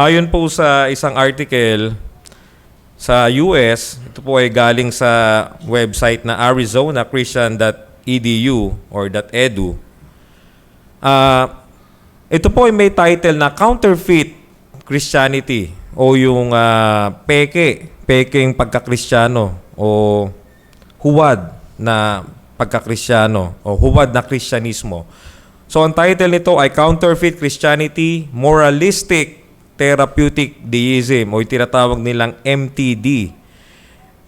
Ayon po sa isang article sa US, ito po ay galing sa website na arizonachristian.edu or .edu. Ito po ay may title na Counterfeit Christianity o yung pekeng pagkakristyano o huwad na pagkakristyano o huwad na Kristyanismo. So ang title nito ay Counterfeit Christianity, Moralistic Therapeutic Deism o yung tinatawag nilang MTD.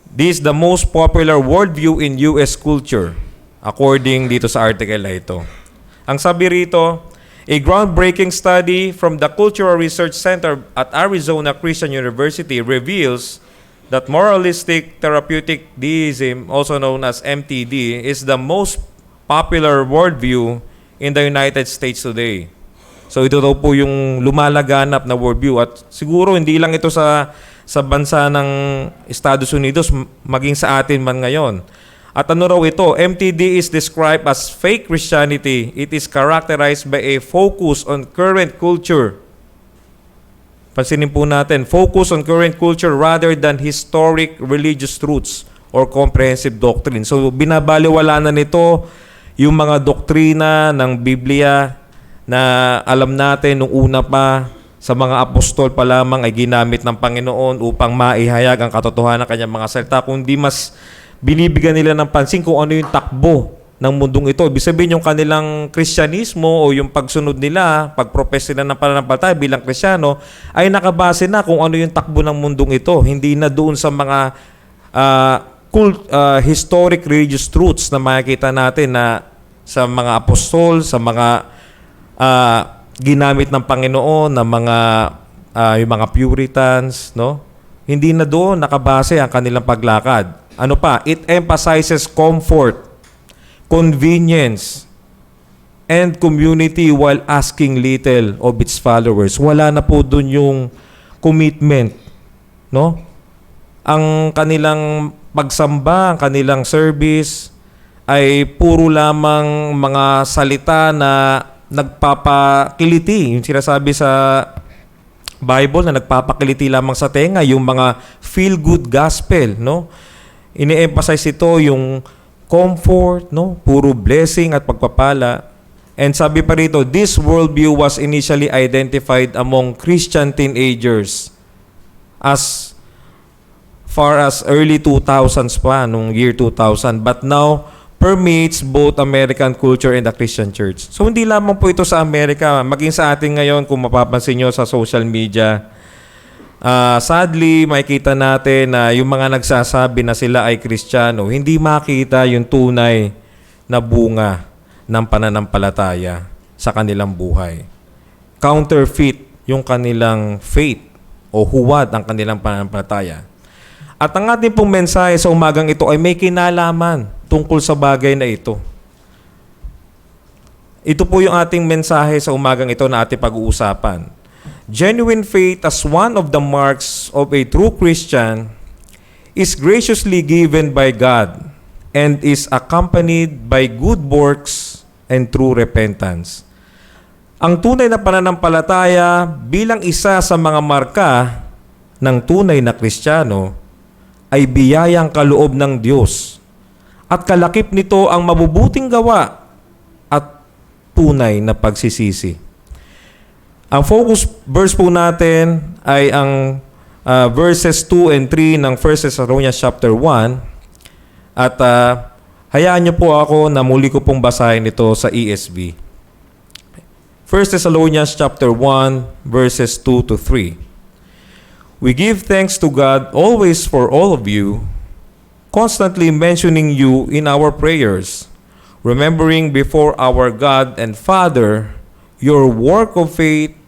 This is the most popular worldview in US culture according dito sa article na ito. Ang sabi rito, a groundbreaking study from the Cultural Research Center at Arizona Christian University reveals that moralistic therapeutic deism, also known as MTD, is the most popular worldview in the United States today. So ito daw po yung lumalaganap na worldview at siguro hindi lang ito sa bansa ng Estados Unidos, maging sa atin man ngayon. At ano raw ito? MTD is described as fake Christianity. It is characterized by a focus on current culture. Pansinin po natin, focus on current culture rather than historic religious truths or comprehensive doctrine. So binabaliwala na nito yung mga doktrina ng Biblia na alam natin nung una pa sa mga apostol pa lamang ay ginamit ng Panginoon upang maihayag ang katotohanan ng kanyang mga salita, kundi mas binibigyan nila ng pansin kung ano yung takbo ng mundong ito. Ibig sabihin yung kanilang Kristyanismo o yung pagsunod nila, pagprofess nila ng pananampalataya bilang Kristiyano ay nakabase na kung ano yung takbo ng mundong ito. Hindi na doon sa mga historic religious truths na makikita natin na sa mga apostol, sa mga ginamit ng Panginoon, na mga yung mga Puritans, no? Hindi na doon nakabase ang kanilang paglakad. Ano pa? It emphasizes comfort, convenience, and community while asking little of its followers. Wala na po doon yung commitment, no? Ang kanilang pagsamba, ang kanilang service ay puro lamang mga salita na nagpapakiliti. Yung sinasabi sa Bible na nagpapakiliti lamang sa tenga, yung mga feel-good gospel, no? Ini-emphasize ito yung comfort, no? Puro blessing at pagpapala. And sabi pa rito, this worldview was initially identified among Christian teenagers as far as early 2000s pa, nung year 2000, but now permeates both American culture and the Christian church. So hindi lamang po ito sa Amerika, maging sa atin ngayon kung mapapansin nyo sa social media. Sadly, makikita natin na yung mga nagsasabi na sila ay Kristiyano, hindi makita yung tunay na bunga ng pananampalataya sa kanilang buhay. Counterfeit yung kanilang faith o huwad ang kanilang pananampalataya. At ang ating pong mensahe sa umagang ito ay may kinalaman tungkol sa bagay na ito. Ito po yung ating mensahe sa umagang ito na ating pag-uusapan. Genuine faith as one of the marks of a true Christian is graciously given by God and is accompanied by good works and true repentance. Ang tunay na pananampalataya bilang isa sa mga marka ng tunay na Kristiyano ay biyayang kaloob ng Diyos at kalakip nito ang mabubuting gawa at tunay na pagsisisi. Ang focus verse po natin ay ang verses 2 and 3 ng 1 Thessalonians chapter 1 at hayaan niyo po ako na muli ko pong basahin ito sa ESV. 1 Thessalonians chapter 1 verses 2 to 3. We give thanks to God always for all of you, constantly mentioning you in our prayers, remembering before our God and Father your work of faith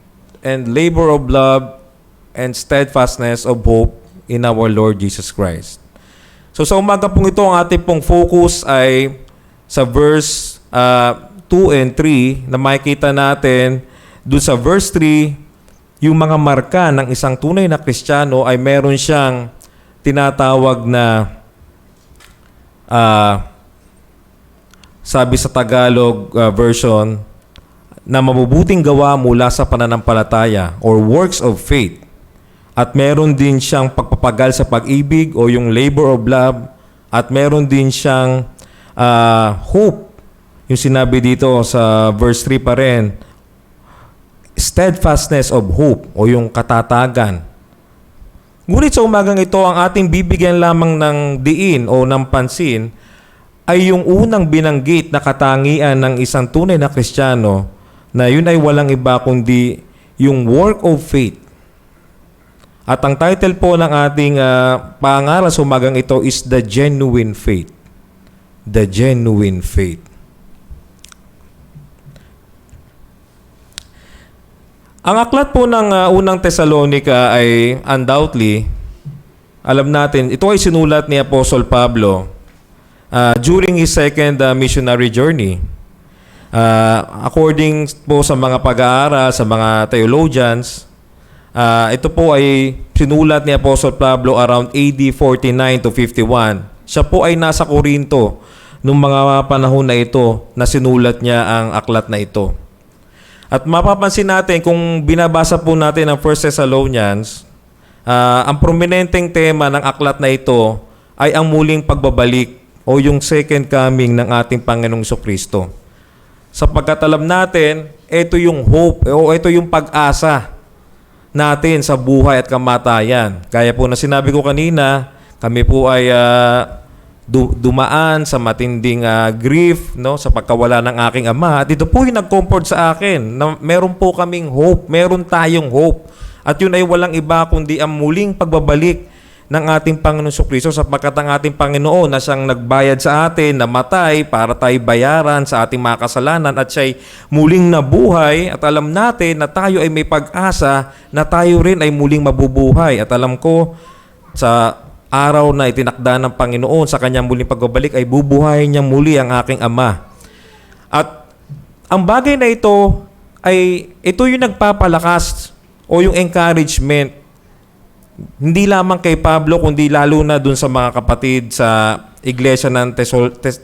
and labor of love and steadfastness of hope in our Lord Jesus Christ. So sa umaga pong ito, ang ating pong focus ay sa verse 2 and 3 na makikita natin doon sa verse 3, yung mga marka ng isang tunay na Kristiyano ay meron siyang tinatawag na sabi sa Tagalog version, na mabubuting gawa mula sa pananampalataya or works of faith. At meron din siyang pagpapagal sa pag-ibig o yung labor of love. At meron din siyang hope. Yung sinabi dito sa verse 3 pa rin, steadfastness of hope o yung katatagan. Ngunit sa umagang ito, ang ating bibigyan lamang ng diin o ng pansin ay yung unang binanggit na katangian ng isang tunay na Kristiyano na yun ay walang iba kundi yung work of faith. At ang title po ng ating pangaral sa umagang ito is The Genuine Faith. The Genuine Faith. Ang aklat po ng unang Tesalonica ay undoubtedly, alam natin, ito ay sinulat ni Apostle Pablo during his second missionary journey. According po sa mga pag-aaral, sa mga theologians, ito po ay sinulat ni Apostle Pablo around AD 49 to 51. Siya po ay nasa Corinto nung mga panahon na ito na sinulat niya ang aklat na ito. At mapapansin natin kung binabasa po natin ang 1 Thessalonians, ang prominenteng tema ng aklat na ito ay ang muling pagbabalik o yung second coming ng ating Panginoong Jesucristo. Sapagkat alam natin, ito yung hope o ito yung pag-asa natin sa buhay at kamatayan. Gaya po na sinabi ko kanina, kami po ay dumaan sa matinding grief, no, sa pagkawala ng aking ama. At ito po yung nag-comfort sa akin na meron po kaming hope, meron tayong hope. At yun ay walang iba kundi ang muling pagbabalik ng ating Panginoon Jesucristo, sapagkat ang ating Panginoon na siyang nagbayad sa atin, namatay para tayo bayaran sa ating mga kasalanan, at siya'y muling nabuhay. At alam natin na tayo ay may pag-asa na tayo rin ay muling mabubuhay. At alam ko sa araw na itinakda ng Panginoon sa kanyang muling pagbabalik ay bubuhayin niya muli ang aking ama. At ang bagay na ito yung nagpapalakas o yung encouragement hindi lamang kay Pablo kundi lalo na dun sa mga kapatid sa iglesia ng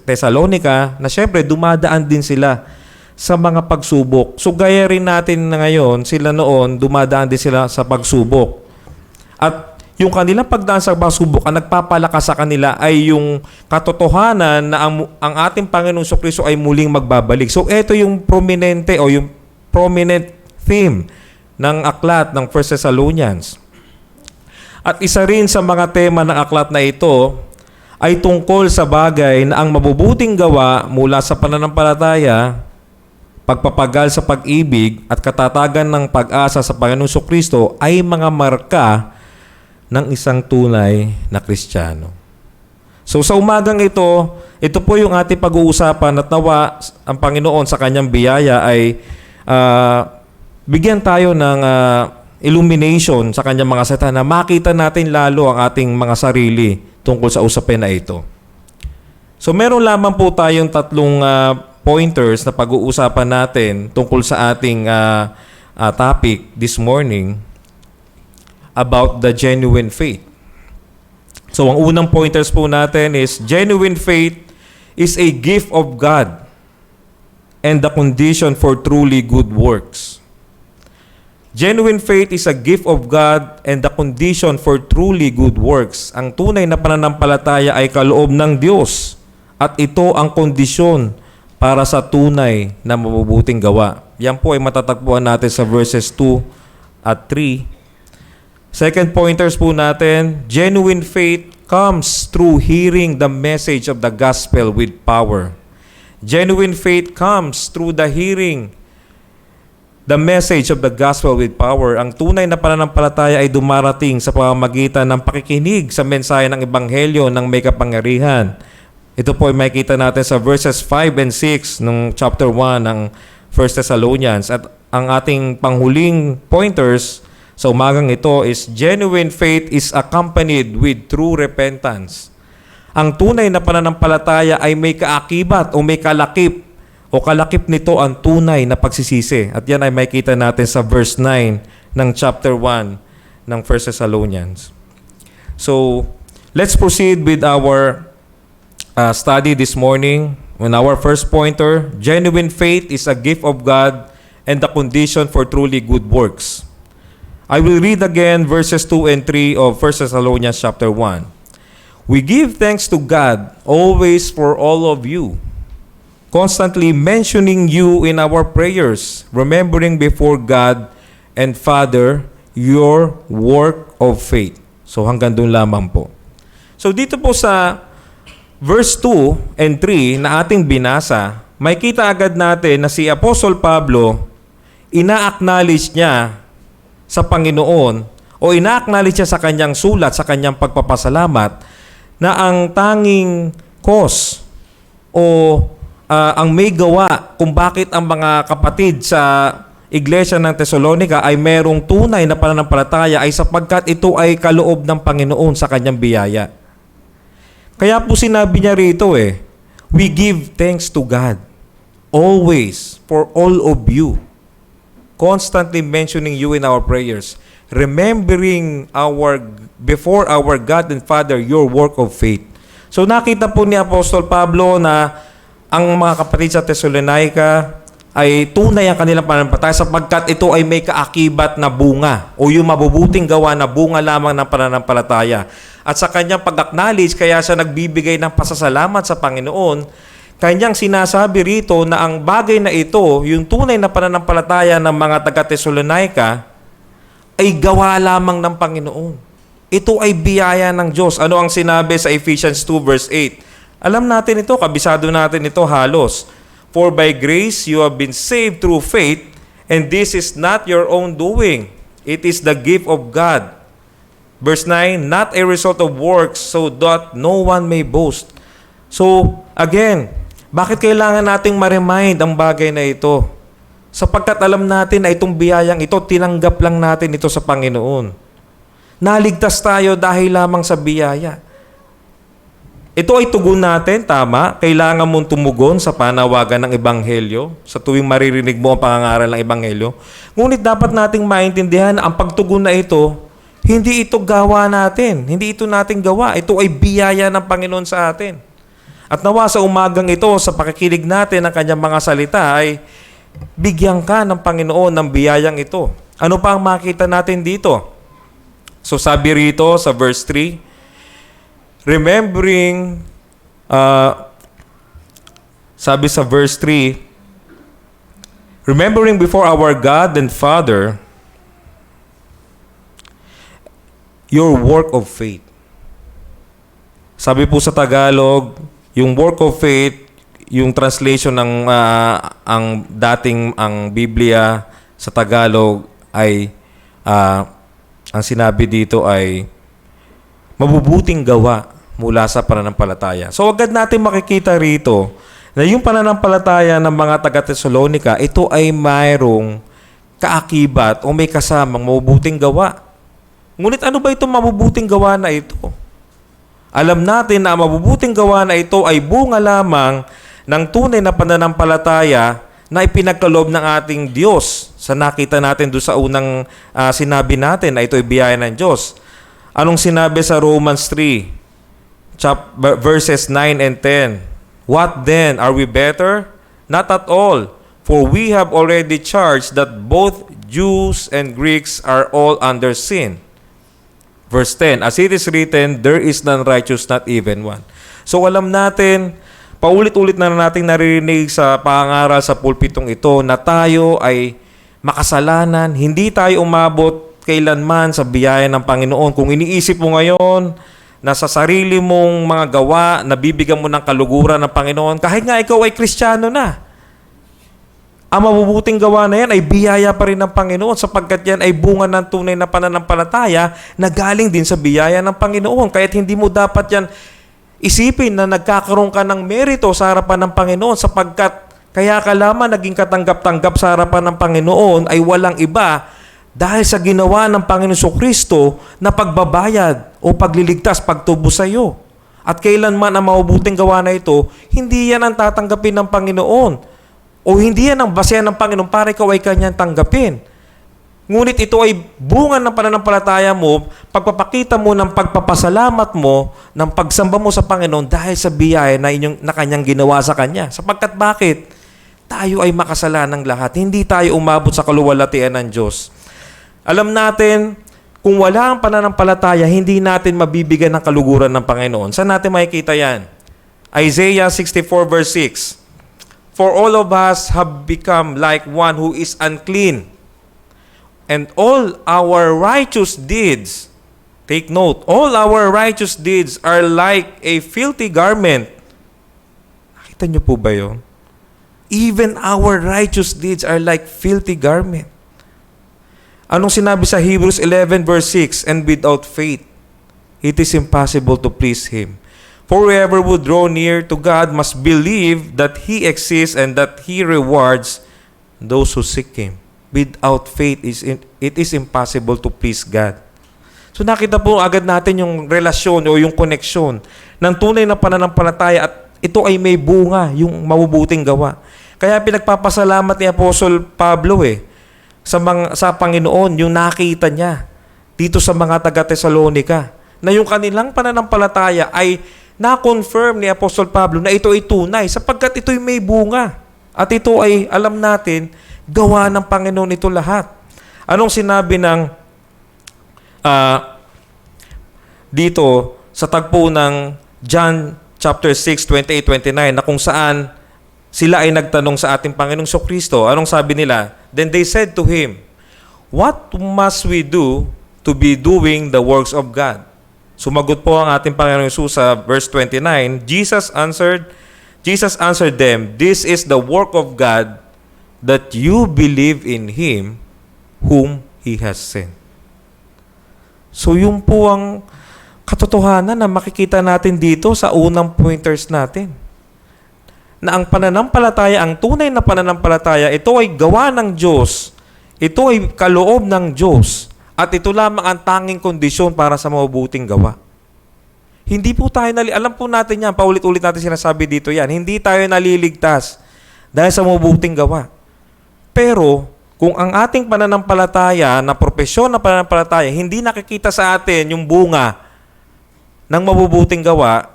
Thessalonica na syempre dumadaan din sila sa mga pagsubok. So gaya rin natin na ngayon, sila noon dumadaan din sila sa pagsubok. At yung kanilang pagdaan sa pagsubok, ang nagpapalakas sa kanila ay yung katotohanan na ang ating Panginoong Jesucristo ay muling magbabalik. So ito yung prominente o yung prominent theme ng aklat ng 1 Thessalonians. At isa rin sa mga tema ng aklat na ito ay tungkol sa bagay na ang mabubuting gawa mula sa pananampalataya, pagpapagal sa pag-ibig at katatagan ng pag-asa sa Panginoong Jesucristo ay mga marka ng isang tunay na Kristiyano. So sa umagang ito po yung ating pag-uusapan at nawa ang Panginoon sa kanyang biyaya ay bigyan tayo ng illumination sa kanyang mga salita na makita natin lalo ang ating mga sarili tungkol sa usapin na ito. So meron lamang po tayong tatlong pointers na pag-uusapan natin tungkol sa ating topic this morning about the genuine faith. So ang unang pointers po natin is genuine faith is a gift of God and the condition for truly good works. Genuine faith is a gift of God and the condition for truly good works. Ang tunay na pananampalataya ay kaloob ng Diyos at ito ang kondisyon para sa tunay na mabubuting gawa. Yan po ay matatagpuan natin sa verses 2 at 3. Second pointers po natin, genuine faith comes through hearing the message of the gospel with power. Genuine faith comes through the hearing the message of the gospel with power. Ang tunay na pananampalataya ay dumarating sa pamamagitan ng pakikinig sa mensahe ng Ebanghelyo ng may kapangyarihan. Ito po ay makikita natin sa verses 5 and 6 ng chapter 1 ng 1 Thessalonians. At ang ating panghuling pointers sa umagang ito is genuine faith is accompanied with true repentance. Ang tunay na pananampalataya ay may kaakibat o may kalakip o kalakip nito ang tunay na pagsisisi. At yan ay makikita natin sa verse 9 ng chapter 1 ng 1 Thessalonians. So, let's proceed with our study this morning. On our first pointer, genuine faith is a gift of God and the condition for truly good works. I will read again verses 2 and 3 of 1 Thessalonians chapter 1. We give thanks to God always for all of you, constantly mentioning you in our prayers, remembering before God and Father your work of faith. So hanggang doon lamang po. So dito po sa verse 2 and 3 na ating binasa, may kita agad natin na si Apostol Pablo, ina-acknowledge niya sa Panginoon o ina-acknowledge niya sa kanyang sulat, sa kanyang pagpapasalamat na ang tanging cause o ang may gawa kung bakit ang mga kapatid sa Iglesia ng Thessalonica ay merong tunay na pananampalataya ay sapagkat ito ay kaloob ng Panginoon sa kanyang biyaya. Kaya po sinabi niya rito we give thanks to God always for all of you, constantly mentioning you in our prayers, remembering before our God and Father your work of faith. So nakita po ni Apostol Pablo na ang mga kapatid sa Thessalonica ay tunay ang kanilang pananampalataya sapagkat ito ay may kaakibat na bunga o yung mabubuting gawa na bunga lamang ng pananampalataya. At sa kanyang pag-acknowledge, kaya siya nagbibigay ng pasasalamat sa Panginoon, kanyang sinasabi rito na ang bagay na ito, yung tunay na pananampalataya ng mga taga-Thessalonica, ay gawa lamang ng Panginoon. Ito ay biyaya ng Diyos. Ano ang sinabi sa Ephesians 2 verse 8? Alam natin ito, kabisado natin ito halos. For by grace you have been saved through faith, and this is not your own doing. It is the gift of God. Verse 9, not a result of works, so that no one may boast. So, again, bakit kailangan nating ma-remind ang bagay na ito? Sapagkat alam natin na itong biyayang ito, tinanggap lang natin ito sa Panginoon. Naligtas tayo dahil lamang sa biyaya. Ito ay tugon natin, tama? Kailangan mong tumugon sa panawagan ng Ebanghelyo sa tuwing maririnig mo ang pangangaral ng Ebanghelyo. Ngunit dapat nating maintindihan na ang pagtugon na ito, hindi ito gawa natin. Hindi ito nating gawa. Ito ay biyaya ng Panginoon sa atin. At nawa sa umagang ito, sa pakikinig natin ng kanyang mga salita ay bigyan ka ng Panginoon ng biyayang ito. Ano pa ang makita natin dito? So sabi rito sa verse 3, remembering, sabi sa verse 3, remembering before our God and Father your work of faith. Sabi po sa Tagalog, yung work of faith, yung translation ng ang Biblia sa Tagalog ay ang sinabi dito ay mabubuting gawa mula sa pananampalataya. So agad natin makikita rito na yung pananampalataya ng mga taga-Thessalonica, ito ay mayroong kaakibat o may kasamang mabubuting gawa. Ngunit ano ba itong mabubuting gawa na ito? Alam natin na ang mabubuting gawa na ito ay bunga lamang ng tunay na pananampalataya na ipinagkaloob ng ating Diyos. Sa nakita natin doon sa unang sinabi natin na ito ay biyaya ng Diyos. Anong sinabi sa Romans 3, verses 9 and 10? What then? Are we better? Not at all. For we have already charged that both Jews and Greeks are all under sin. Verse 10, as it is written, there is none righteous, not even one. So alam natin, paulit-ulit na nating naririnig sa pangaral sa pulpitong ito na tayo ay makasalanan, hindi tayo umabot kailanman sa biyaya ng Panginoon. Kung iniisip mo ngayon na sa sarili mong mga gawa, nabibigyan mo ng kaluguran ng Panginoon, kahit nga ikaw ay Kristiyano na, ang mabubuting gawa na yan ay biyaya pa rin ng Panginoon sapagkat yan ay bunga ng tunay na pananampalataya na galing din sa biyaya ng Panginoon. Kaya't hindi mo dapat yan isipin na nagkakaroon ka ng merito sa harapan ng Panginoon sapagkat kaya ka lamang naging katanggap-tanggap sa harapan ng Panginoon ay walang iba dahil sa ginawa ng Panginoon Kristo na pagbabayad o pagliligtas, pagtubo sa iyo. At kailanman ang mabubuting gawa na ito, hindi yan ang tatanggapin ng Panginoon. O hindi yan ang basehan ng Panginoon para ikaw ay kanyang tanggapin. Ngunit ito ay bunga ng pananampalataya mo, pagpapakita mo ng pagpapasalamat mo, ng pagsamba mo sa Panginoon dahil sa biyaya na kanyang ginawa sa Kanya. Sapagkat bakit? tayo ay makasalanang lahat. Hindi tayo umabot sa kaluwalhatian ng Diyos. Alam natin, kung wala ang pananampalataya, hindi natin mabibigyan ng kaluguran ng Panginoon. Saan natin makikita yan? Isaiah 64 verse 6. For all of us have become like one who is unclean, and all our righteous deeds, take note, all our righteous deeds are like a filthy garment. Nakita niyo po ba yun? Even our righteous deeds are like filthy garment. Anong sinabi sa Hebrews 11 verse 6? And without faith, it is impossible to please Him. For whoever would draw near to God must believe that He exists and that He rewards those who seek Him. Without faith, it is impossible to please God. So nakita po agad natin yung relasyon o yung koneksyon ng tunay na pananampalataya at ito ay may bunga, yung mabubuting gawa. Kaya pinagpapasalamat ni Apostol Pablo sa Panginoon yung nakita niya dito sa mga taga-Tesalonica na yung kanilang pananampalataya ay na-confirm ni Apostol Pablo na ito ay tunay sapagkat ito ay may bunga. At ito ay, alam natin, gawa ng Panginoon ito lahat. Anong sinabi ng dito sa tagpo ng John chapter 6, 28-29 na kung saan sila ay nagtanong sa ating Panginoong Kristo. Anong sabi nila? Then they said to Him, what must we do to be doing the works of God? Sumagot po ang ating Panginoong Hesus sa verse 29. Jesus answered them, this is the work of God, that you believe in Him whom He has sent. So yun po ang katotohanan na makikita natin dito sa unang pointers natin. Na ang pananampalataya, ang tunay na pananampalataya, ito ay gawa ng Diyos. Ito ay kaloob ng Diyos. At ito lamang ang tanging kondisyon para sa mabubuting gawa. Hindi po tayo alam po natin yan, paulit-ulit natin sinasabi dito yan, hindi tayo naliligtas dahil sa mabubuting gawa. Pero, kung ang ating pananampalataya, na propesyon na pananampalataya, hindi nakikita sa atin yung bunga ng mabubuting gawa,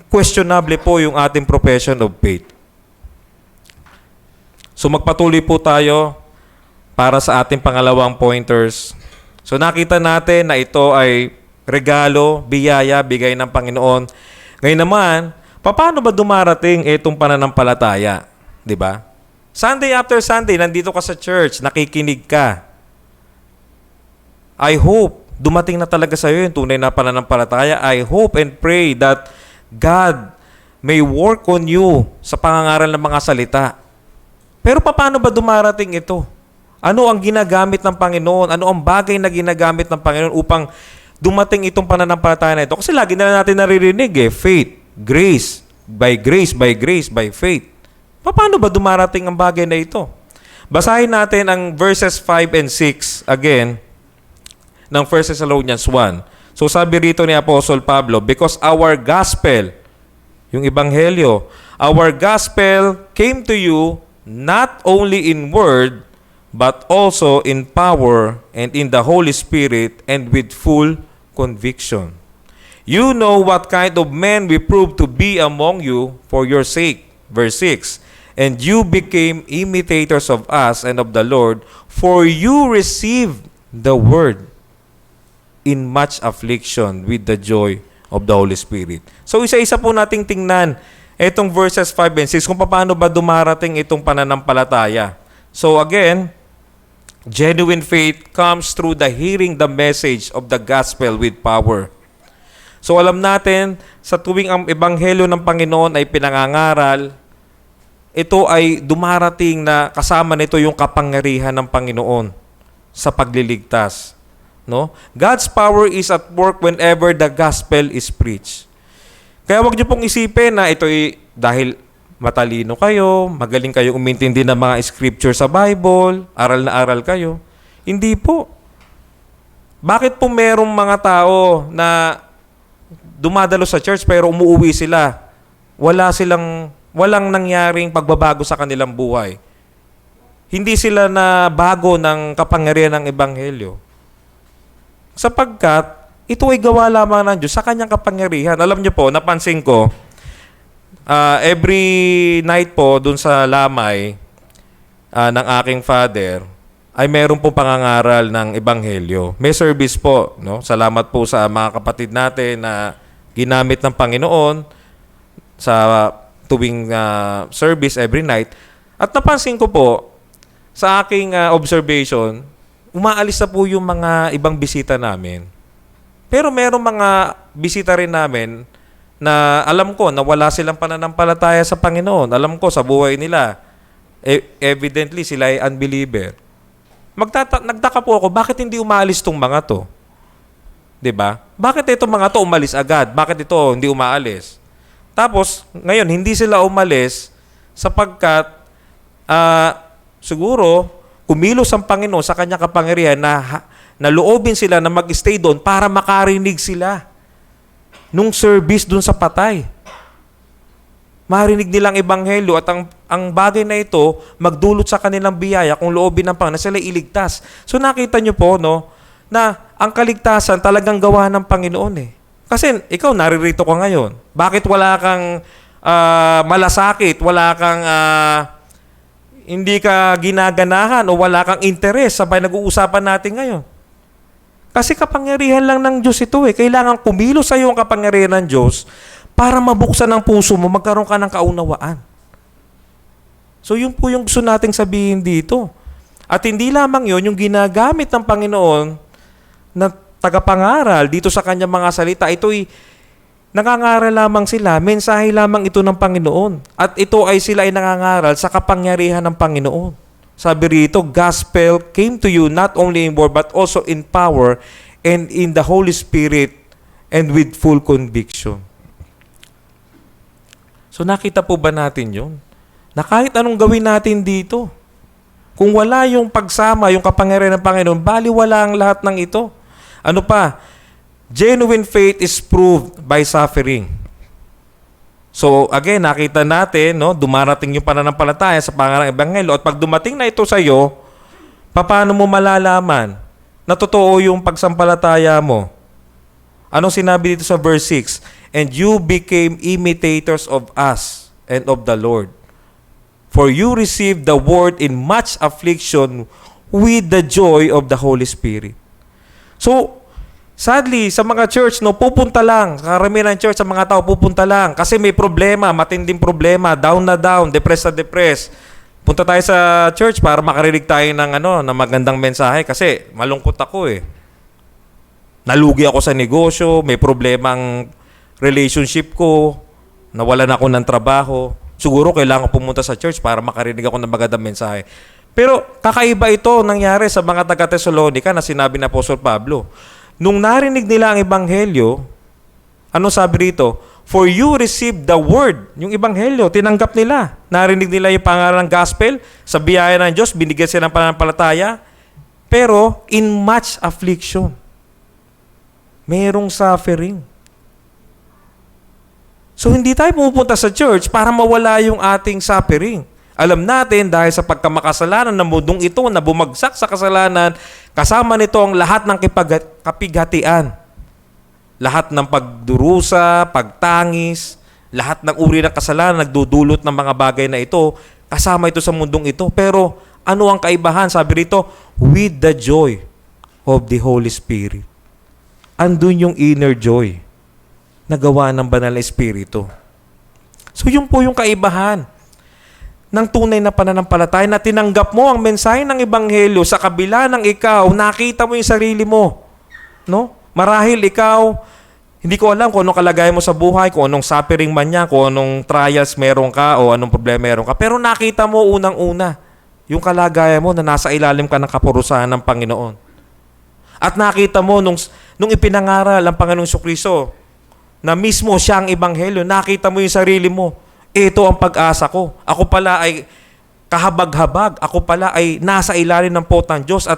questionable po yung ating profession of faith. So magpatuloy po tayo para sa ating pangalawang pointers. So nakita natin na ito ay regalo, biyaya, bigay ng Panginoon. Ngayon naman, paano ba dumarating itong pananampalataya? 'Di ba? Sunday after Sunday, nandito ka sa church, nakikinig ka. I hope dumating na talaga sa iyo yung tunay na pananampalataya. I hope and pray that God may work on you sa pangangaral ng mga salita. Pero paano ba dumarating ito? Ano ang ginagamit ng Panginoon? Ano ang bagay na ginagamit ng Panginoon upang dumating itong pananampalataya na ito? Kasi lagi na natin naririnig faith, grace, by faith. Paano ba dumarating ang bagay na ito? Basahin natin ang verses 5 and 6 again ng 1 Thessalonians 1. So sabi rito ni Apostle Pablo, because our gospel, yung ebanghelyo, our gospel came to you not only in word, but also in power and in the Holy Spirit and with full conviction. You know what kind of men we proved to be among you for your sake. Verse 6, and you became imitators of us and of the Lord, for you received the word in much affliction with the joy of the Holy Spirit. So isa-isa po nating tingnan itong verses 5 and 6 kung paano ba dumarating itong pananampalataya. So again, genuine faith comes through the hearing the message of the gospel with power. So alam natin, sa tuwing ang ebanghelyo ng Panginoon ay pinangangaral, ito ay dumarating na kasama nito yung kapangyarihan ng Panginoon sa pagliligtas. No? God's power is at work whenever the gospel is preached. Kaya wag niyo pong isipin na ito ay dahil matalino kayo, magaling kayo umintindi ng mga scripture sa Bible, aral na aral kayo. Hindi po. Bakit po merong mga tao na dumadalo sa church pero umuwi sila? Walang nangyaring pagbabago sa kanilang buhay. Hindi sila na bago ng kapangyarihan ng ebanghelyo. Sapagkat ito ay gawa lamang ng Diyos sa kanyang kapangyarihan. Alam niyo po, napansin ko, Every night po dun sa lamay ng aking father ay meron po pangangaral ng ebanghelyo. May service po, no? Salamat po sa mga kapatid natin na ginamit ng Panginoon sa tuwing service every night. At napansin ko po sa aking observation, umaalis na po yung mga ibang bisita namin. Pero merong mga bisita rin namin na alam ko na wala silang pananampalataya sa Panginoon. Alam ko sa buhay nila, evidently sila ay unbeliever. Nagtaka po ako, bakit hindi umaalis tong mga to? 'Di ba? Bakit itong mga to umalis agad? Bakit ito hindi umaalis? Tapos, ngayon, hindi sila umalis sapagkat siguro kumilos ang Panginoon sa kanyang kapangyarihan na loobin sila na mag-stay doon para makarinig sila nung service doon sa patay. Marinig nilang ebanghelyo at ang bagay na ito magdulot sa kanilang biyaya kung loobin ng Panginoon na sila iligtas. So nakita nyo po, no, na ang kaligtasan talagang gawa ng Panginoon eh. Kasi ikaw naririto ka ngayon. Bakit wala kang malasakit, wala kang hindi ka ginaganahan o wala kang interes sa nag-uusapan natin ngayon? Kasi kapangyarihan lang ng Diyos ito eh. Kailangan kumilos sa iyo ang kapangyarihan ng Diyos para mabuksan ang puso mo, magkaroon ka ng kaunawaan. So yun po yung gusto nating sabihin dito. At hindi lamang yun, yung ginagamit ng Panginoon na tagapangaral dito sa kanyang mga salita, ito'y nangangaral lamang sila, mensahe lamang ito ng Panginoon. At ito ay sila ay nangangaral sa kapangyarihan ng Panginoon. Sabi rito, gospel came to you not only in word but also in power and in the Holy Spirit and with full conviction. So nakita po ba natin yun? Na kahit anong gawin natin dito, kung wala yung pagsama, yung kapangyarihan ng Panginoon, baliwala ang lahat ng ito. Ano pa? Genuine faith is proved by suffering. So again, nakita natin, no, dumarating yung pananampalataya sa pangarang ebanghelyo at pag dumating na ito sa iyo, paano mo malalaman na totoo yung pagsampalataya mo? Anong sinabi dito sa verse 6? And you became imitators of us and of the Lord. For you received the word in much affliction with the joy of the Holy Spirit. So, sadly, sa mga church, no, pupunta lang. Sa karamihan ng church, sa mga tao, pupunta lang. Kasi may problema, matinding problema, down na down, depressed na depressed. Punta tayo sa church para makarinig tayo ng, ng magandang mensahe. Kasi malungkot ako eh. Nalugi ako sa negosyo, may problema ang relationship ko, nawalan ako ng trabaho. Siguro kailangan ko pumunta sa church para makarinig ako ng magandang mensahe. Pero kakaiba ito nangyari sa mga taga-Thessalonica na sinabi na Apostol Pablo. Nung narinig nila ang ebanghelyo, ano sabi rito? For you received the word, yung ebanghelyo, tinanggap nila. Narinig nila yung pangalan ng gospel, sa biyaya ng Diyos, binigyan sila ng pananampalataya. Pero in much affliction, merong suffering. So hindi tayo pupunta sa church para mawala yung ating suffering. Alam natin dahil sa pagkamakasalanan ng mundong ito na bumagsak sa kasalanan, kasama nito ang lahat ng kapighatian. Lahat ng pagdurusa, pagtangis, lahat ng uri ng kasalanan nagdudulot ng mga bagay na ito, kasama ito sa mundong ito. Pero ano ang kaibahan? Sabi rito, with the joy of the Holy Spirit. Andun yung inner joy na gawa ng banal na Espiritu. So yun po yung kaibahan ng tunay na pananampalataya na tinanggap mo ang mensahe ng Ebanghelyo sa kabila ng ikaw, nakita mo yung sarili mo. No? Marahil ikaw, hindi ko alam kung anong kalagayan mo sa buhay, kung anong suffering man niya, kung anong trials meron ka o anong problema meron ka. Pero nakita mo unang-una yung kalagayan mo na nasa ilalim ka ng kaparusahan ng Panginoon. At nakita mo nung ipinangaral ang Panginoong Jesucristo na mismo siya ang Ebanghelyo, nakita mo yung sarili mo. Ito ang pag-asa ko. Ako pala ay kahabag-habag. Ako pala ay nasa ilalim ng potang Diyos at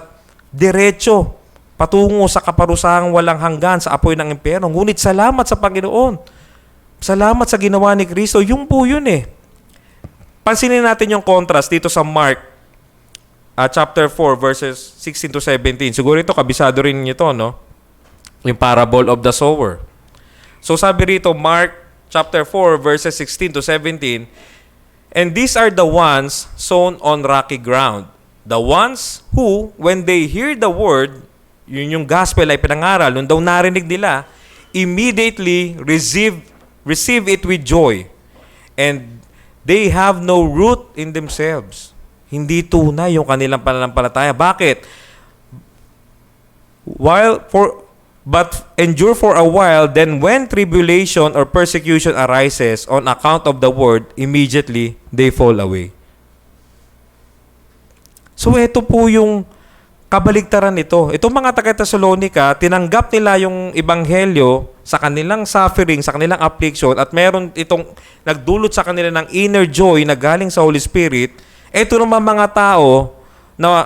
diretso patungo sa kaparusahang walang hanggan sa apoy ng impyerno. Ngunit salamat sa Panginoon. Salamat sa ginawa ni Kristo. Yung po yun eh. Pansinin natin yung contrast dito sa Mark chapter 4 verses 16 to 17. Siguro ito, kabisado rin niyo to, no? Yung parable of the sower. So sabi rito, Mark chapter 4, verses 16 to 17, and these are the ones sown on rocky ground. The ones who, when they hear the word, yun yung gospel ay pinangaral, nung daw narinig nila, immediately receive it with joy. And they have no root in themselves. Hindi tunay yung kanilang pananampalataya. Bakit? But endure for a while, then when tribulation or persecution arises on account of the word, immediately they fall away. So ito po yung kabaligtaran nito. Itong mga taga-Thessalonica, tinanggap nila yung ebanghelyo sa kanilang suffering, sa kanilang affliction, at meron itong nagdulot sa kanila ng inner joy na galing sa Holy Spirit. Ito naman mga tao na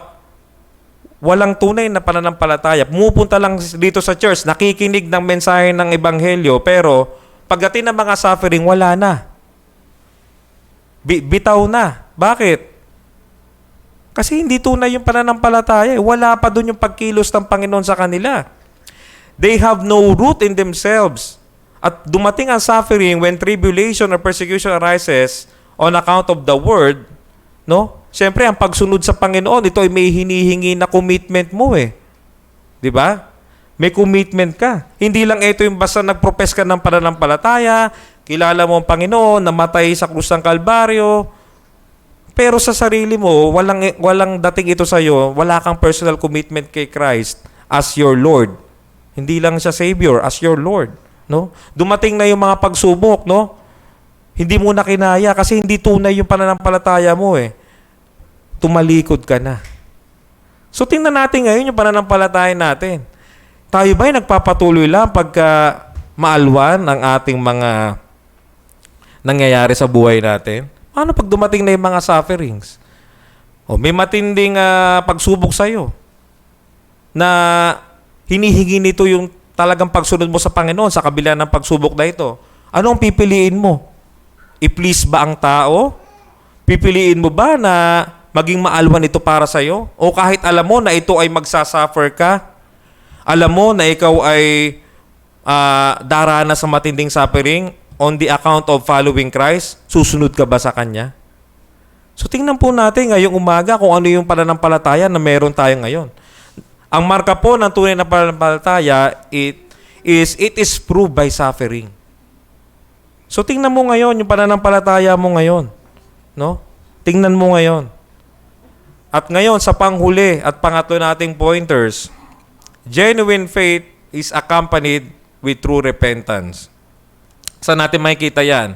walang tunay na pananampalataya, pumupunta lang dito sa church, nakikinig ng mensahe ng ebanghelyo, pero pagdating ng mga suffering, wala na. Bitaw na. Bakit? Kasi hindi tunay yung pananampalataya. Wala pa doon yung pagkilos ng Panginoon sa kanila. They have no root in themselves. At dumating ang suffering when tribulation or persecution arises on account of the word, no? Siyempre, ang pagsunod sa Panginoon, ito ay may hinihingi na commitment mo eh. Di ba? May commitment ka. Hindi lang ito yung basta nagprofess ka ng pananampalataya, kilala mo ang Panginoon, namatay sa krus ng Kalbaryo, pero sa sarili mo, walang dating ito sa iyo, wala kang personal commitment kay Christ as your Lord. Hindi lang siya Savior, as your Lord. No? Dumating na yung mga pagsubok, no? Hindi mo na kinaya kasi hindi tunay yung pananampalataya mo eh. Tumalikod ka na. So tingnan natin ngayon yung pananampalataya natin. Tayo ba'y nagpapatuloy lang pagka maalwan ang ating mga nangyayari sa buhay natin? Paano pag dumating na yung mga sufferings? O may matinding pagsubok sa'yo na hinihingi nito yung talagang pagsunod mo sa Panginoon sa kabila ng pagsubok na ito. Ano ang pipiliin mo? I-please ba ang tao? Pipiliin mo ba na maging maalwan ito para sa iyo? O kahit alam mo na ito ay magsasuffer ka, alam mo na ikaw ay darana sa matinding suffering on the account of following Christ, susunod ka ba sa Kanya? So tingnan po natin ngayong umaga kung ano yung pananampalataya na meron tayo ngayon. Ang marka po ng tunay na pananampalataya, it is proved by suffering. So tingnan mo ngayon yung pananampalataya mo ngayon. No? Tingnan mo ngayon. At ngayon, sa panghuli at pangatlo nating pointers, genuine faith is accompanied with true repentance. Saan natin makikita yan?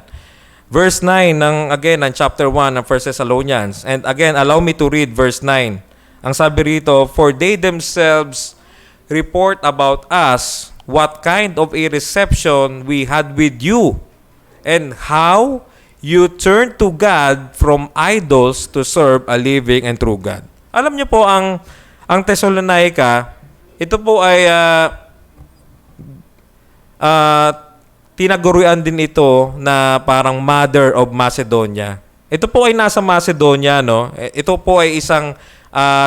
Verse 9 ng chapter 1 ng 1 Thessalonians. And again, allow me to read verse 9. Ang sabi rito, for they themselves report about us what kind of a reception we had with you, and how you turn to God from idols to serve a living and true God. Alam niyo po, ang Thessalonica, ito po ay tinagurian din ito na parang mother of Macedonia. Ito po ay nasa Macedonia, no? Ito po ay isang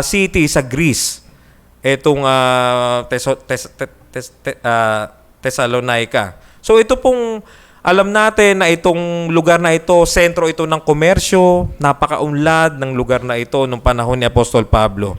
city sa Greece. Itong Thessalonica. So ito pong alam natin na itong lugar na ito, sentro ito ng komersyo, napakaunlad ng lugar na ito nung panahon ni Apostol Pablo.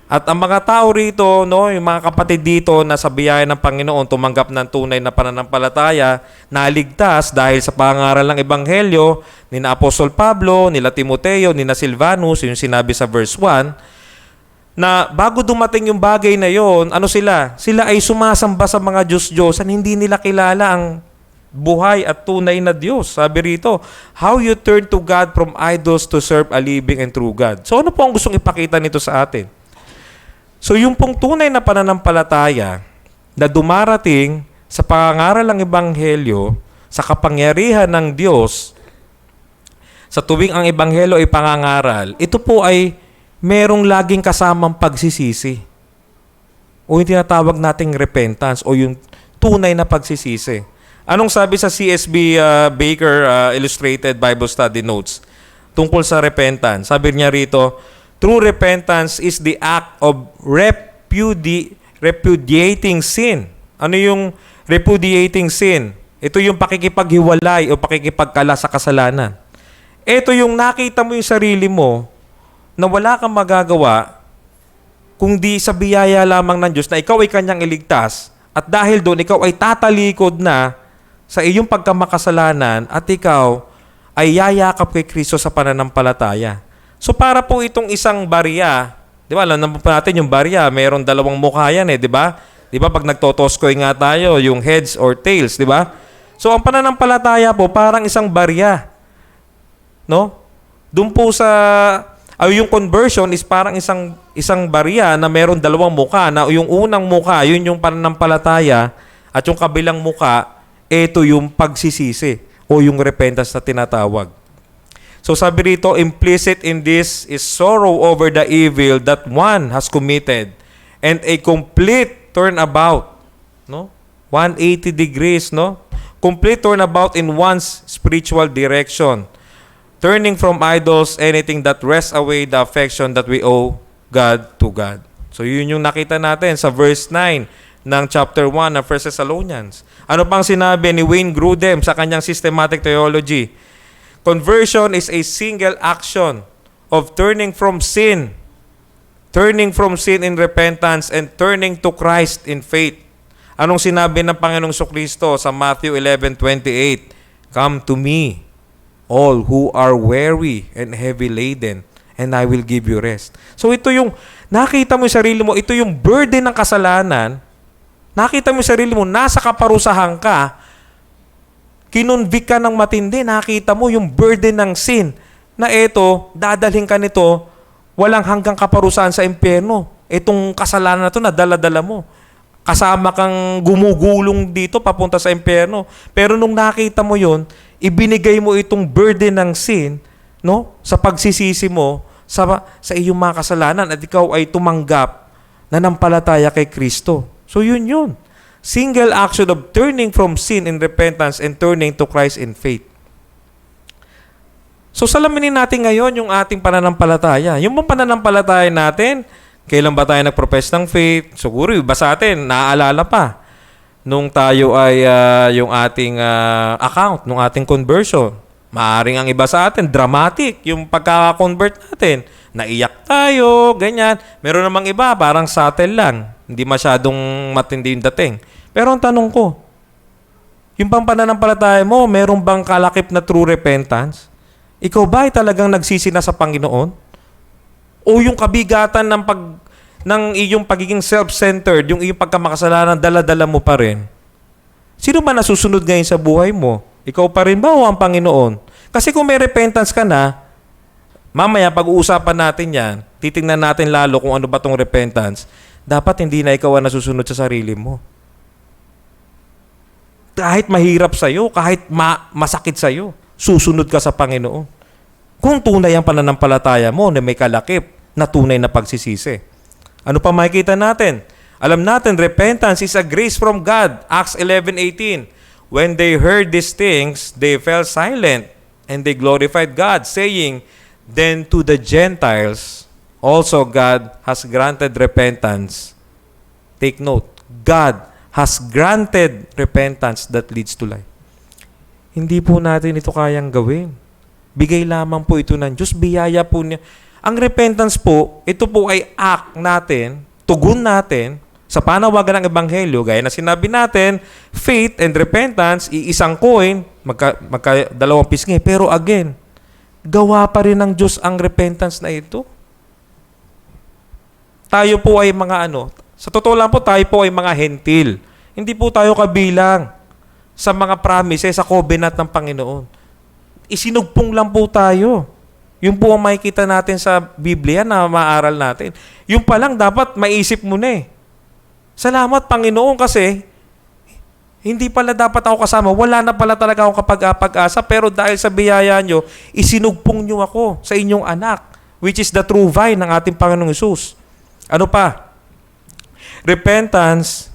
At ang mga tao rito, no, yung mga kapatid dito na sa biyaya ng Panginoon tumanggap ng tunay na pananampalataya, naligtas dahil sa pangaral ng Ebanghelyo ni na Apostol Pablo, nila Timoteo, nila Silvanus, yung sinabi sa verse 1, na bago dumating yung bagay na yon, ano sila? Sila ay sumasamba sa mga Diyos-Diyosan, hindi nila kilala ang buhay at tunay na Diyos. Sabi rito, how you turn to God from idols to serve a living and true God. So ano po ang gustong ipakita nito sa atin? So yung pong tunay na pananampalataya na dumarating sa pangangaral ng Ebanghelyo, sa kapangyarihan ng Diyos, sa tuwing ang Ebanghelyo ay pangangaral, ito po ay merong laging kasamang pagsisisi. O yung tinatawag nating repentance o yung tunay na pagsisisi. Anong sabi sa CSB Baker Illustrated Bible Study Notes tungkol sa repentance? Sabi niya rito, true repentance is the act of repudiating sin. Ano yung repudiating sin? Ito yung pakikipaghiwalay o pakikipagkala sa kasalanan. Ito yung nakita mo yung sarili mo na wala kang magagawa kung di sa biyaya lamang ng Diyos na ikaw ay kanyang iligtas at dahil doon ikaw ay tatalikod na sa iyong pagkamakasalanan at ikaw ay yayakap kay Kristo sa pananampalataya. So para po itong isang barya, di ba, alam naman po natin yung barya, mayroong dalawang mukha yan di ba? Di ba pag nagtotoskoy nga tayo, yung heads or tails, di ba? So ang pananampalataya po parang isang barya. No? Doon po sa yung conversion is parang isang barya na mayroong dalawang mukha, na yung unang mukha, yun yung pananampalataya, at yung kabilang mukha, ito yung pagsisisi o yung repentance na tinatawag. So sabi rito, implicit in this is sorrow over the evil that one has committed and a complete turnabout, no? 180 degrees, no? Complete turnabout in one's spiritual direction. Turning from idols, anything that wrests away the affection that we owe God to God. So yun yung nakita natin sa verse 9 ng chapter 1 ng 1 Thessalonians. Ano pang sinabi ni Wayne Grudem sa kanyang systematic theology? Conversion is a single action of turning from sin in repentance and turning to Christ in faith. Anong sinabi ng Panginoong Kristo sa Matthew 11:28? Come to me, all who are weary and heavy laden, and I will give you rest. So ito yung, nakita mo yung sarili mo, ito yung burden ng kasalanan, nakita mo yung sarili mo, nasa kaparusahan ka, kinonvict ka ng matindi, nakita mo yung burden ng sin, na ito, dadalhin ka nito, walang hanggang kaparusahan sa impyerno. Itong kasalanan na ito, nadala-dala mo. Kasama kang gumugulong dito papunta sa impyerno. Pero nung nakita mo yon, ibinigay mo itong burden ng sin, no? Sa pagsisisi mo sa iyong mga kasalanan at ikaw ay tumanggap na nampalataya kay Kristo. So yun. Single action of turning from sin in repentance and turning to Christ in faith. So salaminin natin ngayon yung ating pananampalataya. Yung pananampalataya natin, kailan ba tayo nag-profess ng faith? Siguro iba sa atin, naaalala pa. Nung tayo ay yung ating account, nung ating conversion. Maaring ang iba sa atin, dramatic yung pagkaka-convert natin. Naiyak tayo, ganyan. Meron namang iba, parang subtle lang. Hindi masyadong matindi yung dating. Pero ang tanong ko, yung pananampalataya mo, meron bang kalakip na true repentance? Ikaw ba ay talagang nagsisi na sa Panginoon? O yung kabigatan ng iyong pagiging self-centered, yung iyong pagkamakasalanan, dala-dala mo pa rin? Sino ba nasusunod ngayon sa buhay mo? Ikaw pa rin ba o ang Panginoon? Kasi kung may repentance ka na, mamaya pag-uusapan natin yan, titingnan natin lalo kung ano ba tong repentance, dapat hindi na ikaw ang nasusunod sa sarili mo. Kahit mahirap sa'yo, kahit masakit sa'yo, susunod ka sa Panginoon. Kung tunay ang pananampalataya mo na may kalakip na tunay na pagsisisi. Ano pa makikita natin? Alam natin, repentance is a grace from God. Acts 11:18. When they heard these things, they fell silent and they glorified God, saying, then to the Gentiles, also God has granted repentance. Take note, God has granted repentance that leads to life. Hindi po natin ito kayang gawin. Bigay lamang po ito ng Diyos. Biyaya po niya. Ang repentance po, ito po ay act natin, tugon natin sa panawagan ng Ebanghelyo. Gaya na sinabi natin, faith and repentance, iisang coin, magka dalawang pisngi. Pero again, gawa pa rin ng Diyos ang repentance na ito. Tayo po ay mga sa totoo lang po, tayo po ay mga hentil. Hindi po tayo kabilang sa mga promises, sa covenant ng Panginoon. Isinugpong lang po tayo. Yung po ang makikita natin sa Biblia na maaral natin. Yung pa lang dapat maisip mo na Salamat Panginoon kasi hindi pala dapat ako kasama. Wala na pala talaga akong kapag-asa. Pero dahil sa biyaya nyo, isinugpong nyo ako sa inyong anak, which is the true vine ng ating Panginoong Hesus. Ano pa? Repentance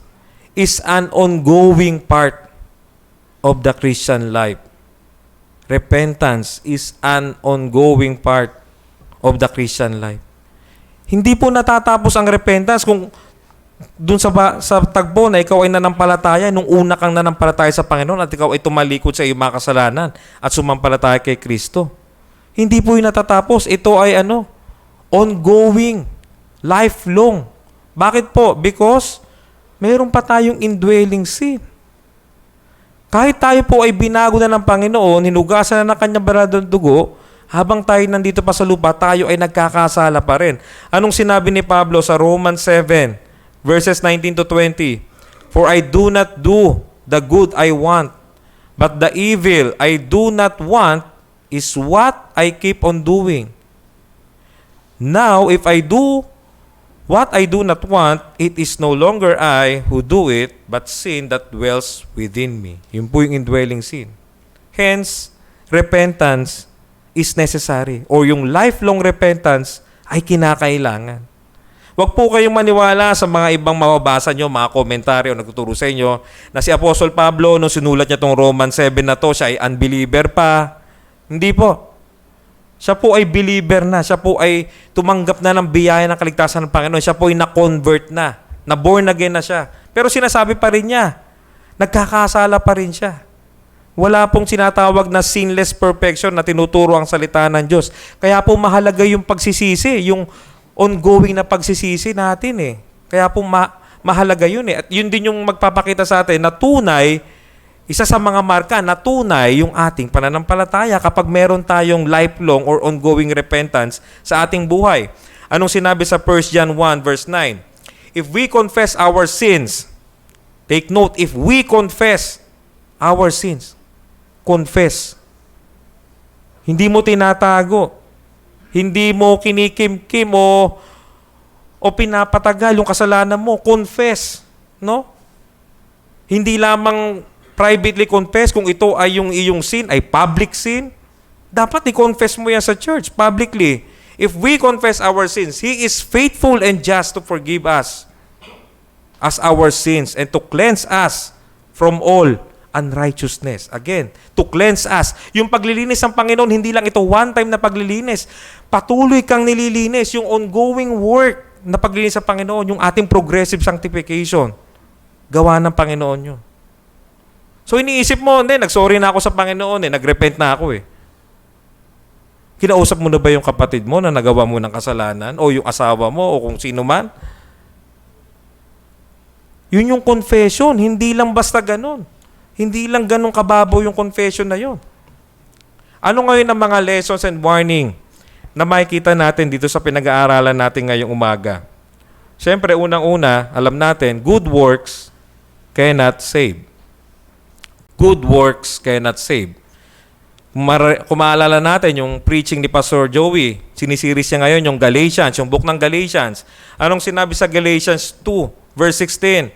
is an ongoing part of the Christian life. Repentance is an ongoing part of the Christian life. Hindi po natatapos ang repentance kung dun sa tagpo na ikaw ay nanampalataya, nung una kang nanampalataya sa Panginoon at ikaw ay tumalikod sa iyong mga kasalanan at sumampalataya kay Kristo. Hindi po yung natatapos. Ito ay ongoing, lifelong. Bakit po? Because meron pa tayong indwelling sin. Kahit tayo po ay binago na ng Panginoon, hinugasan na ng kanyang banal na dugo, habang tayo nandito pa sa lupa, tayo ay nagkakasala pa rin. Anong sinabi ni Pablo sa Romans 7, verses 19 to 20? For I do not do the good I want, but the evil I do not want is what I keep on doing. Now, if I do what I do not want, it is no longer I who do it, but sin that dwells within me. Yun po yung indwelling sin. Hence, repentance is necessary, or yung lifelong repentance ay kinakailangan. Huwag po kayong maniwala sa mga ibang mababasa nyo, mga komentaryo nagtuturo sa inyo, na si Apostol Pablo, nung sinulat niya itong Romans 7 na to, siya ay unbeliever pa. Hindi po. Siya po ay believer na. Siya po ay tumanggap na ng biyaya ng kaligtasan ng Panginoon. Siya po ay na-convert na. Na-born again na siya. Pero sinasabi pa rin niya, nagkakasala pa rin siya. Wala pong sinatawag na sinless perfection na tinuturo ang salita ng Diyos. Kaya po mahalaga yung pagsisisi, yung ongoing na pagsisisi natin eh. Kaya po mahalaga yun eh. At yun din yung magpapakita sa atin na tunay, isa sa mga marka na tunay yung ating pananampalataya kapag meron tayong lifelong or ongoing repentance sa ating buhay. Anong sinabi sa 1 John 1 verse 9? If we confess our sins, take note, if we confess our sins, confess. Hindi mo tinatago. Hindi mo kinikimkim o pinapatagal yung kasalanan mo. Confess. No? Hindi lamang privately confess kung ito ay yung iyong sin, ay public sin. Dapat i-confess mo yan sa church, publicly. If we confess our sins, He is faithful and just to forgive us as our sins and to cleanse us from all unrighteousness. Again, to cleanse us. Yung paglilinis ng Panginoon, hindi lang ito one-time na paglilinis. Patuloy kang nililinis. Yung ongoing work na paglilinis sa Panginoon, yung ating progressive sanctification, gawa ng Panginoon nyo. So iniisip mo, hindi, nagsorry na ako sa Panginoon, nagrepent na ako eh. Kinausap mo na ba yung kapatid mo na nagawa mo ng kasalanan o yung asawa mo o kung sino man? Yun yung confession, hindi lang basta ganun. Hindi lang ganun kababaw yung confession na yun. Ano ngayon ang mga lessons and warning na makikita natin dito sa pinag-aaralan natin ngayong umaga? Siyempre, unang-una, alam natin, good works cannot save. Good works cannot save. Kung maalala natin yung preaching ni Pastor Joey, sinisiris niya ngayon yung Galatians, yung book ng Galatians. Anong sinabi sa Galatians 2, verse 16?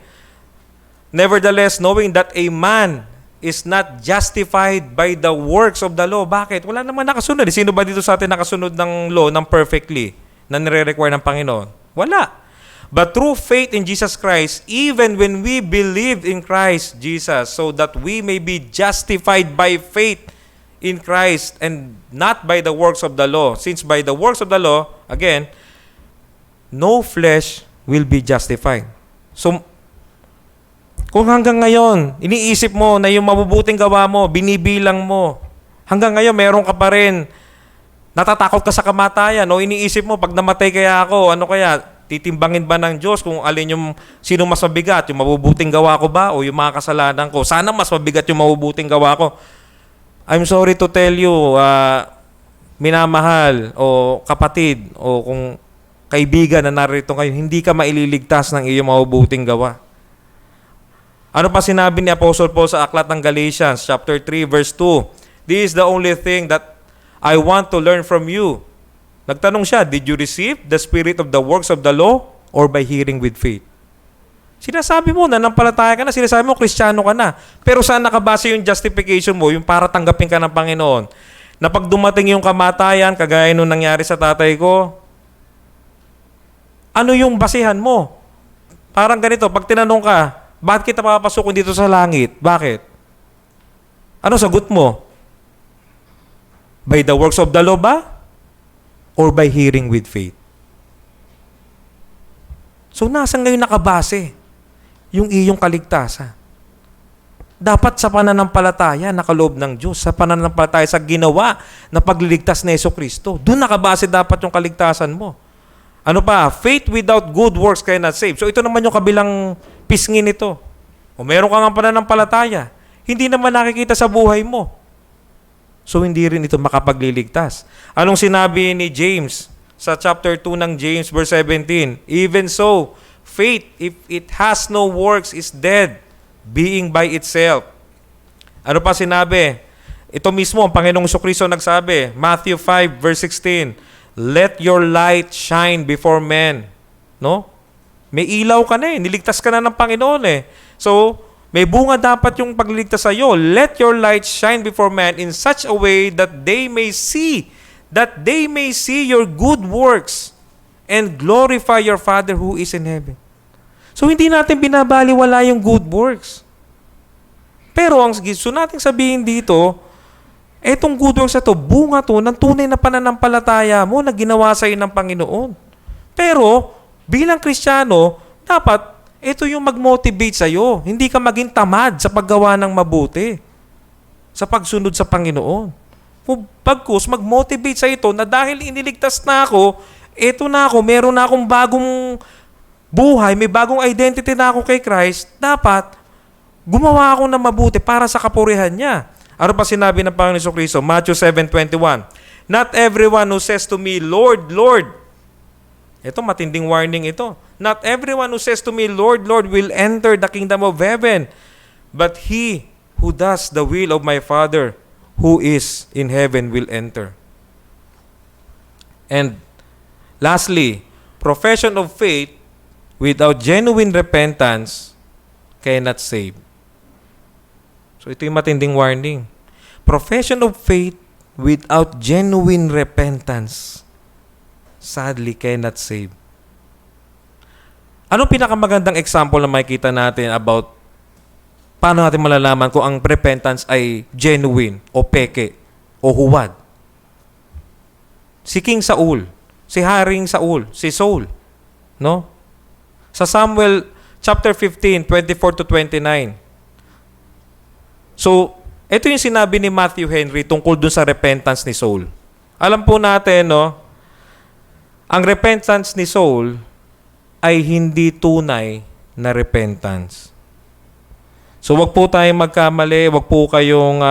Nevertheless, knowing that a man is not justified by the works of the law. Bakit? Wala naman nakasunod. Sino ba dito sa atin nakasunod ng law ng perfectly na nire-require ng Panginoon? Wala. But through faith in Jesus Christ, even when we believe in Christ Jesus, so that we may be justified by faith in Christ and not by the works of the law. Since by the works of the law, again, no flesh will be justified. So, kung hanggang ngayon, iniisip mo na yung mabubuting gawa mo, binibilang mo, hanggang ngayon meron ka pa rin, natatakot ka sa kamatayan, o iniisip mo, pag namatay kaya ako, ano kaya, titimbangin ba ng Diyos kung alin yung, sino mas mabigat, yung mabubuting gawa ko ba, o yung mga kasalanan ko? Sana mas mabigat yung mabubuting gawa ko. I'm sorry to tell you, minamahal, o kapatid, o kung kaibigan na narito ngayon, hindi ka maililigtas ng iyong mabubuting gawa. Ano pa sinabi ni Apostle Paul sa aklat ng Galatians, chapter 3, verse 2? This is the only thing that I want to learn from you. Nagtanong siya, did you receive the spirit of the works of the law or by hearing with faith? Sinasabi mo, nanampalataya ka na, sinasabi mo, Kristiyano ka na. Pero saan nakabase yung justification mo, yung para tanggapin ka ng Panginoon? Na pag dumating yung kamatayan, kagaya nung nangyari sa tatay ko, ano yung basihan mo? Parang ganito, pag tinanong ka, bakit kita papapasukin dito sa langit? Bakit? Ano sagot mo? By the works of the law ba? Or by hearing with faith? So, nasa ngayon nakabase yung iyong kaligtasan. Dapat sa pananampalataya, nakaloob ng Diyos. Sa pananampalataya, sa ginawa na pagliligtas ni Jesucristo. Doon nakabase dapat yung kaligtasan mo. Ano pa? Faith without good works cannot save. So, ito naman yung kabilang pisngi nito. O meron ka nga pananampalataya, hindi naman nakikita sa buhay mo. So, hindi rin ito makapagliligtas. Anong sinabi ni James sa chapter 2 ng James, verse 17? Even so, faith, if it has no works, is dead, being by itself. Ano pa sinabi? Ito mismo, ang Panginoong Jesucristo nagsabi, Matthew 5, verse 16, let your light shine before men. No? May ilaw ka na niligtas ka na ng Panginoon So, may bunga dapat yung pagliligtas sa iyo. Let your light shine before men in such a way that they may see your good works and glorify your Father who is in heaven. So, hindi natin binabaliwala yung good works. Pero, ang gusto natin sabihin dito, etong good works na to, bunga to ng tunay na pananampalataya mo na ginawa sa iyo ng Panginoon. Pero, bilang Kristiyano, dapat ito yung mag-motivate sa'yo. Hindi ka maging tamad sa paggawa ng mabuti. Sa pagsunod sa Panginoon. Pagkus, mag-motivate sa ito na dahil iniligtas na ako, eto na ako, meron na akong bagong buhay, may bagong identity na ako kay Christ, dapat gumawa ako ng mabuti para sa kapurihan niya. Ano pa sinabi ng Panginoon Jesucristo? Matthew 7:21. Not everyone who says to me, Lord, Lord. Ito, matinding warning ito. Not everyone who says to me, Lord, Lord, will enter the kingdom of heaven, but he who does the will of my Father who is in heaven will enter. And lastly, profession of faith without genuine repentance cannot save. So ito yung matinding warning. Profession of faith without genuine repentance sadly cannot save. Ano pinakamagandang example na makikita natin about paano natin malalaman kung ang repentance ay genuine o peke o huwad? Si King Saul, si Haring Saul, si Saul, no? Sa Samuel chapter 15, 24 to 29. So, ito yung sinabi ni Matthew Henry tungkol dun sa repentance ni Saul. Alam po natin, no? Ang repentance ni Saul ay hindi tunay na repentance. So, wag po tayong magkamali, wag po kayong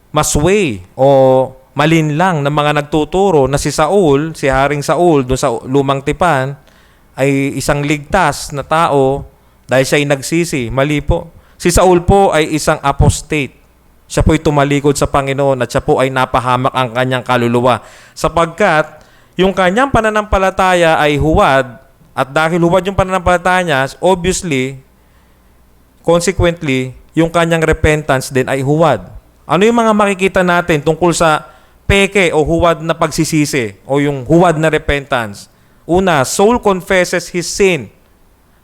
masway o malinlang ng mga nagtuturo na si Saul, si Haring Saul, doon sa lumang tipan, ay isang ligtas na tao dahil siya ay nagsisi. Mali po. Si Saul po ay isang apostate. Siya po ay tumalikod sa Panginoon at siya po ay napahamak ang kanyang kaluluwa. Sapagkat yung kanyang pananampalataya ay huwad at dahil huwad yung pananampalataya niya, obviously, consequently, yung kanyang repentance din ay huwad. Ano yung mga makikita natin tungkol sa peke o huwad na pagsisisi o yung huwad na repentance? Una, Saul confesses his sin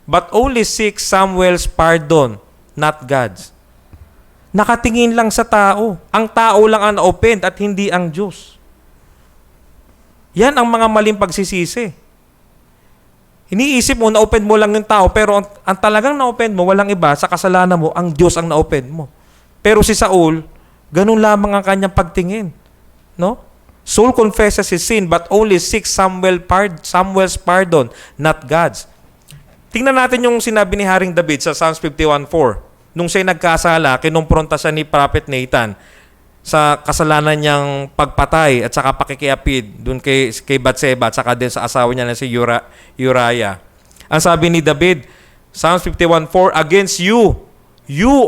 but only seeks Samuel's pardon, not God's. Nakatingin lang sa tao. Ang tao lang ang na-offend at hindi ang Diyos. Yan ang mga maling pagsisisi. Iniisip mo, na-offend mo lang yung tao, pero ang talagang na-offend mo, walang iba, sa kasalanan mo, ang Diyos ang na-offend mo. Pero si Saul, ganun lamang ang kanyang pagtingin. No? Saul confesses his sin, but only seeks Samuel's pardon, not God's. Tingnan natin yung sinabi ni Haring David sa Psalms 51:4. Nung siya'y nagkasala, kinumpronta siya ni Prophet Nathan sa kasalanan niyang pagpatay at saka pakikiapid dun kay Batseba at saka din sa asawa niya na si Uriah. Ang sabi ni David, Psalms 51:4, against you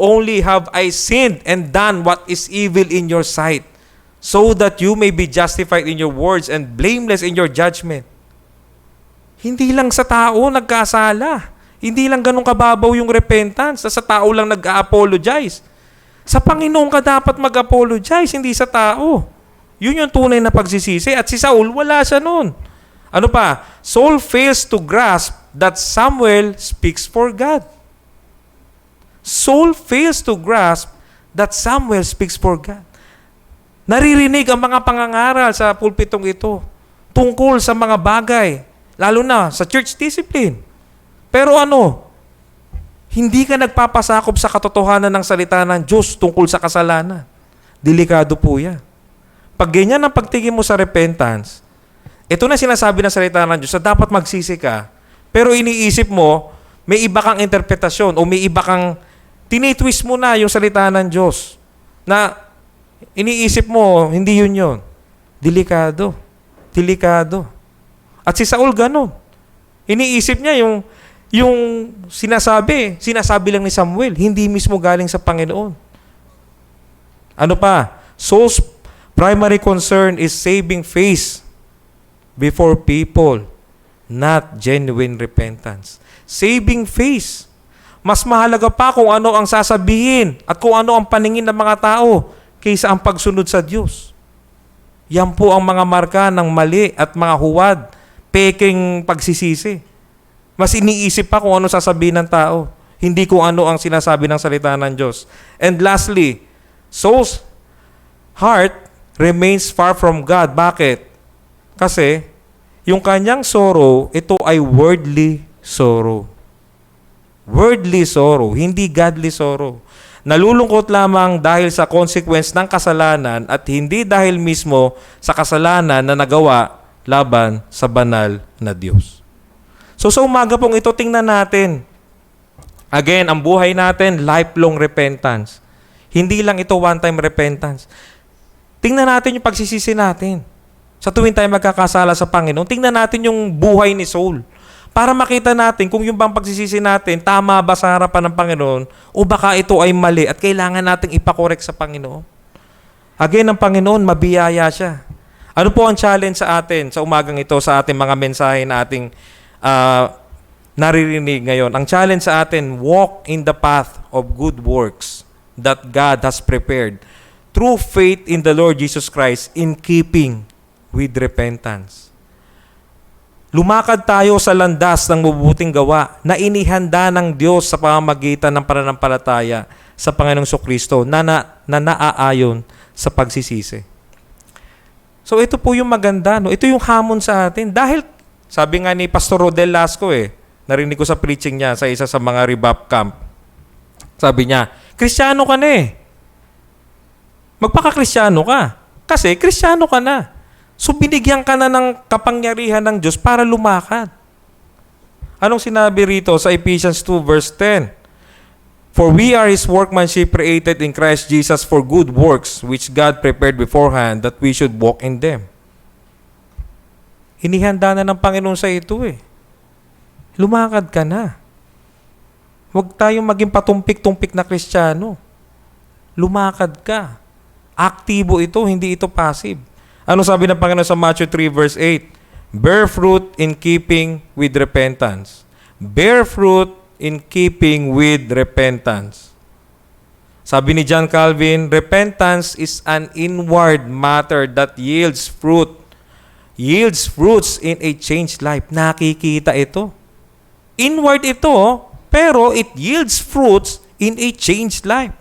only have I sinned and done what is evil in your sight, so that you may be justified in your words and blameless in your judgment. Hindi lang sa tao nagkasala. Hindi lang ganun kababaw yung repentance. Sa tao lang nag-apologize. Sa Panginoon ka dapat mag-apologize, hindi sa tao. Yun yung tunay na pagsisisi. At si Saul, wala siya nun. Ano pa? Saul fails to grasp that Samuel speaks for God. Saul fails to grasp that Samuel speaks for God. Naririnig ang mga pangangaral sa pulpitong ito tungkol sa mga bagay, lalo na sa church discipline. Pero hindi ka nagpapasakop sa katotohanan ng salita ng Diyos tungkol sa kasalanan. Delikado po yan. Pag ganyan ang pagtingin mo sa repentance, ito na sinasabi ng salita ng Diyos na dapat magsisi ka, pero iniisip mo, may iba kang interpretasyon o may iba kang tinitwist mo na yung salita ng Diyos na iniisip mo, hindi yun. Delikado. Delikado. At si Saul ganun. Iniisip niya yung sinasabi lang ni Samuel, hindi mismo galing sa Panginoon. Ano pa? Saul's primary concern is saving face before people, not genuine repentance. Saving face. Mas mahalaga pa kung ano ang sasabihin at kung ano ang paningin ng mga tao kaysa ang pagsunod sa Diyos. Yan po ang mga marka ng mali at mga huwad, peking pagsisisi. Mas iniisip pa kung ano sasabihin ng tao, hindi kung ano ang sinasabi ng salita ng Diyos. And lastly, Saul's heart remains far from God. Bakit? Kasi yung kanyang sorrow, ito ay worldly sorrow. Worldly sorrow, hindi godly sorrow. Nalulungkot lamang dahil sa consequence ng kasalanan at hindi dahil mismo sa kasalanan na nagawa laban sa banal na Diyos. So sa umaga pong ito, tingnan natin. Again, ang buhay natin, lifelong repentance. Hindi lang ito one-time repentance. Tingnan natin yung pagsisisi natin. Sa tuwing tayo magkakasala sa Panginoon, tingnan natin yung buhay ni Saul. Para makita natin kung yung bang pagsisisi natin, tama ba sa harapan ng Panginoon o baka ito ay mali at kailangan nating ipakorek sa Panginoon. Again, ang Panginoon, mabiyaya siya. Ano po ang challenge sa atin sa umagang ito, sa ating mga mensahe na ating naririnig ngayon? Ang challenge sa atin, walk in the path of good works that God has prepared through faith in the Lord Jesus Christ in keeping with repentance. Lumakad tayo sa landas ng mabubuting gawa na inihanda ng Diyos sa pamamagitan ng pananampalataya sa Panginoong Kristo na naaayon sa pagsisisi. So ito po yung maganda, no? Ito yung hamon sa atin. Dahil, sabi nga ni Pastor Rodel Lasco, narinig ko sa preaching niya sa isa sa mga rebap camp. Sabi niya, Kristiyano ka na Magpaka-Kristiyano ka. Kasi Kristiyano ka na. So binigyan ka na ng kapangyarihan ng Diyos para lumakad. Anong sinabi rito sa Ephesians 2 verse 10? For we are His workmanship created in Christ Jesus for good works, which God prepared beforehand that we should walk in them. Hinihanda na ng Panginoon sa ito Lumakad ka na. Huwag tayong maging patumpik-tumpik na Kristiyano. Lumakad ka. Aktibo ito, hindi ito passive. Ano sabi ng Panginoon sa Matthew 3 verse 8? Bear fruit in keeping with repentance. Bear fruit in keeping with repentance. Sabi ni John Calvin, repentance is an inward matter that yields fruit. Yields fruits in a changed life. Nakikita ito. Inward ito, pero it yields fruits in a changed life.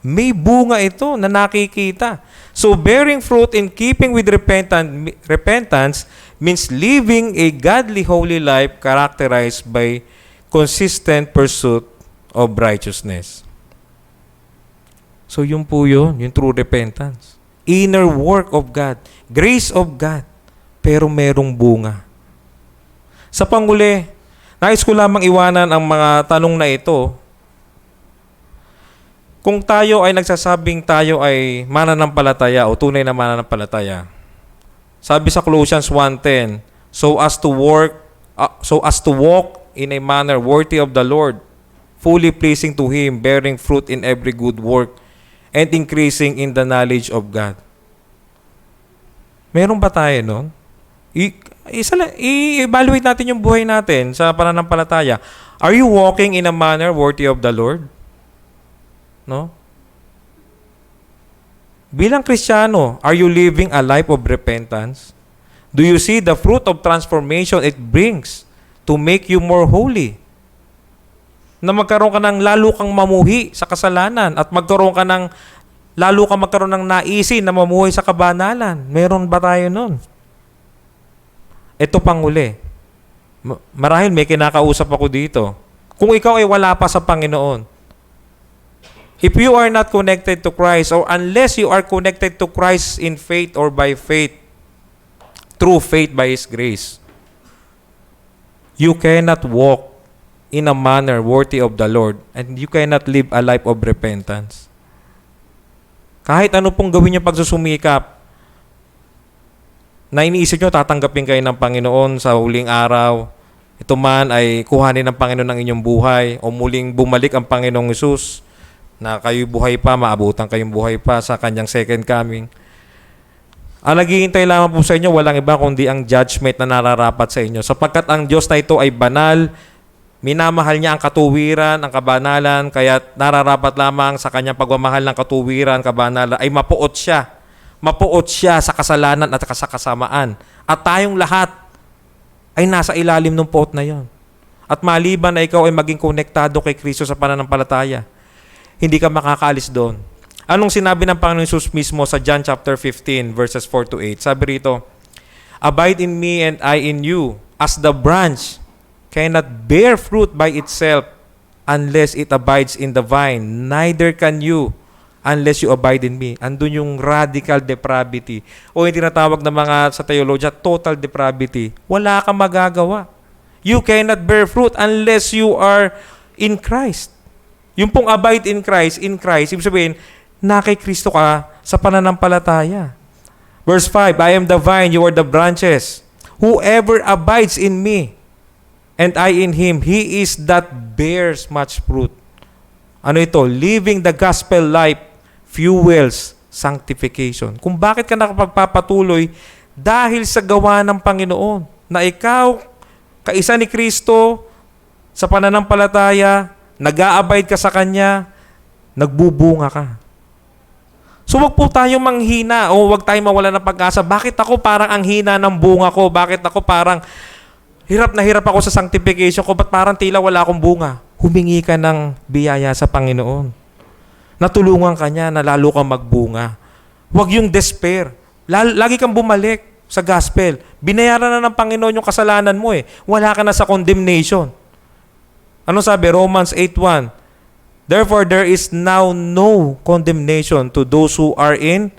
May bunga ito na nakikita. So bearing fruit in keeping with repentance means living a godly, holy life characterized by consistent pursuit of righteousness. So yun po yun, yung true repentance. Inner work of God, grace of God, pero merong bunga. Sa panguli, nais ko lamang iwanan ang mga tanong na ito. Kung tayo ay nagsasabing tayo ay mananampalataya o tunay na mananampalataya, sabi sa Colossians 1:10, so as to walk in a manner worthy of the Lord, fully pleasing to Him, bearing fruit in every good work, and increasing in the knowledge of God. Meron ba tayo nun? I-evaluate natin yung buhay natin sa pananampalataya. Are you walking in a manner worthy of the Lord? No? Bilang Kristiyano, are you living a life of repentance? Do you see the fruit of transformation it brings to make you more holy? Na magkaroon ka ng lalo kang mamuhi sa kasalanan at magkaroon ng naisin na mamuhay sa kabanalan. Meron ba tayo nun? Ito pang uli. Marahil may kinakausap ako dito. Kung ikaw ay wala pa sa Panginoon, if you are not connected to Christ, or unless you are connected to Christ in faith or by faith, through faith by His grace, you cannot walk in a manner worthy of the Lord, and you cannot live a life of repentance. Kahit ano pong gawin niyo pagsusumikap, na iniisip nyo, tatanggapin kayo ng Panginoon sa huling araw, ito man ay kuhanin ng Panginoon ng inyong buhay, o muling bumalik ang Panginoong Hesus, na kayo'y buhay pa, maabutan kayong buhay pa sa Kanyang second coming. Ang naghihintay lamang po sa inyo, walang iba kundi ang judgment na nararapat sa inyo. Sapagkat ang Diyos na ito ay banal, minamahal niya ang katuwiran, ang kabanalan, kaya nararapat lamang sa Kanyang pagmamahal ng katuwiran, kabanalan, ay mapuot siya. Mapuot siya sa kasalanan at sa kasamaan. At tayong lahat ay nasa ilalim ng puot na yon. At maliban na ikaw ay maging konektado kay Kristo sa pananampalataya, hindi ka makakaalis doon. Anong sinabi ng Panginoon Jesus mismo sa John chapter 15 verses 4 to 8? Sabi rito, "Abide in me and I in you, as the branch cannot bear fruit by itself unless it abides in the vine, neither can you unless you abide in me." Andun yung radical depravity. O yung tinatawag ng mga sa theology, total depravity. Wala kang magagawa. You cannot bear fruit unless you are in Christ. Yung pong abide in Christ, ibig sabihin, na kay Kristo ka sa pananampalataya. Verse 5, "I am the vine, you are the branches. Whoever abides in me, and I in him, he is that bears much fruit." Ano ito? Living the gospel life fuels sanctification. Kung bakit ka nakapagpapatuloy, dahil sa gawa ng Panginoon, na ikaw, kaisa ni Kristo, sa pananampalataya, nag-a-abide ka sa Kanya, nagbubunga ka. So wag po tayong manghina o wag tayong mawala ng pag-asa. Bakit ako parang ang hina ng bunga ko? Bakit ako parang hirap na hirap ako sa sanctification ko? Ba't parang tila wala akong bunga? Humingi ka ng biyaya sa Panginoon. Natulungan ka niya na lalo kang magbunga. Huwag yung despair. Lagi kang bumalik sa gospel. Binayaran na ng Panginoon yung kasalanan mo eh. Wala ka na sa condemnation. Ano sabi? Romans 8:1. "Therefore, there is now no condemnation to those who are in